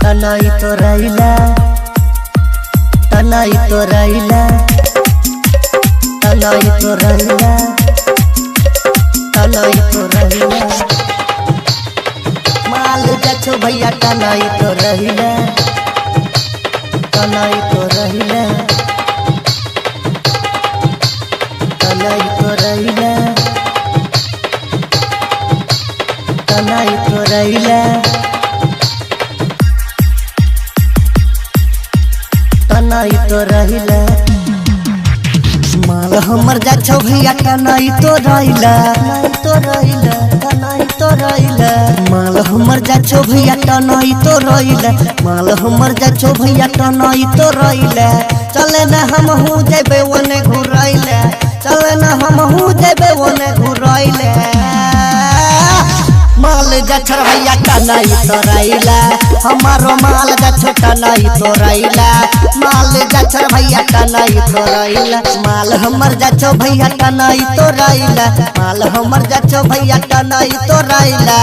तनाई तो रैला तनाई तो रैला तनाई तो रैला तनाई तो रैला माल जाछो भैया तनाई तो रैला तनाई तो रैला तनाई तो रैला तनाई तो रैला तनाई तो रैला माल हमर जाछो भैया तनाई तो रैला तनाई तो रैला माल हमर जाछो भैया तनाई तो रैला माल हमर जाछो भैया तनाई तो रैला चले न हम हूँ जेबे ओने घुरैला चले न हम हूँ जेबे ओने घुरैला माल जाछर भैया तनाई तो रैला हमारो माल जाछो तनाई तो रैला माल जाछर भैया तनाई तो रैला माल हमर जाछो भैया तनाई तो रैला माल हमर जाछो भैया तनाई तो रैला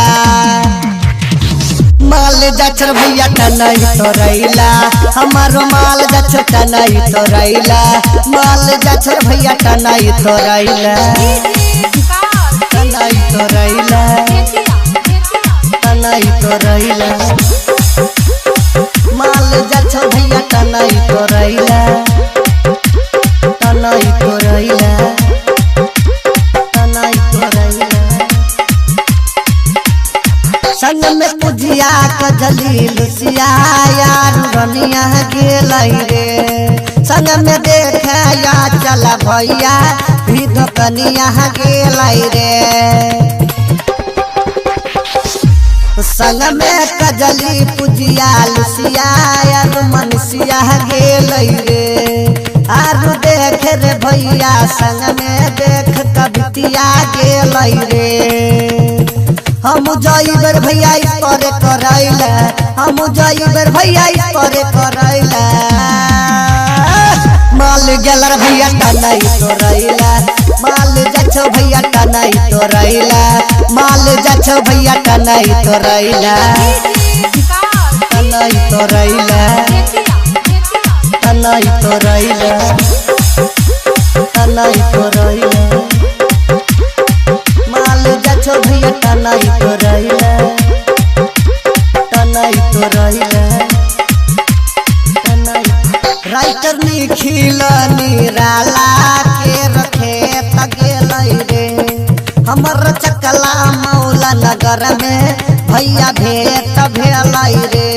माल जाछर भैया तनाई तो रैला हमारो माल जाछो तनाई तो रैला माल जाछर भैया तनाई तो रैला तनाई तो रैला तनाई तो रैला माल जाछो भैया तनाई तो रैला तनाई तो रैला तनाई तो रैला संग में पुजिया कजली लुसिया यार रनिया गेलै रे संग में देखे या चला भैया भी धकनिया गेलै रे संग में कजली पुजिया लुसिया यार मनसिया गेलै रे आरु देख रे भैया संग में देख कवितिया गेलै रे हम जाइबर भैया इस पर करैला हम जाइबर भैया इस पर करैला माल गेलर भैया तनाई तो रैला माल जाछो भैया तनाई तो रैला माल जाछो भैया तनाई तो रैला तनाई तो रैला तनाई तो रैला तनाई तो रैला माल जाछो भैया तनाई तो रैला तनाई तो रैला राइटर निखिल निराला के रखे तगेलै रे हमर चकला मौला नगर में भैया भेट भेलै रे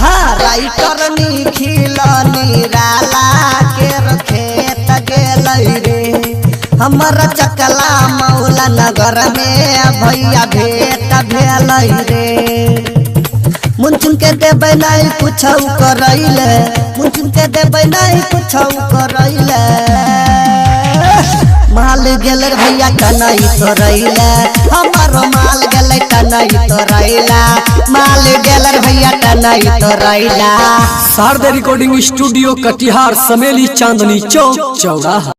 हाँ राइटर निखिल निराला के रखे तगेलै रे हमर चकला मौला नगर में भैया भेट भेलै रे मुंचुन के देबै नहीं कुछौ करैले मुंचुन के देबै नहीं कुछौ करैले माल गेलर भैया तनाई तो रैला हमारो माल गेलै तनाई तो रैला माल गेलर भैया तनाई तो रैला शारदा रिकॉर्डिंग स्टूडियो कटिहार समेली चांदनी चौक चौराहा।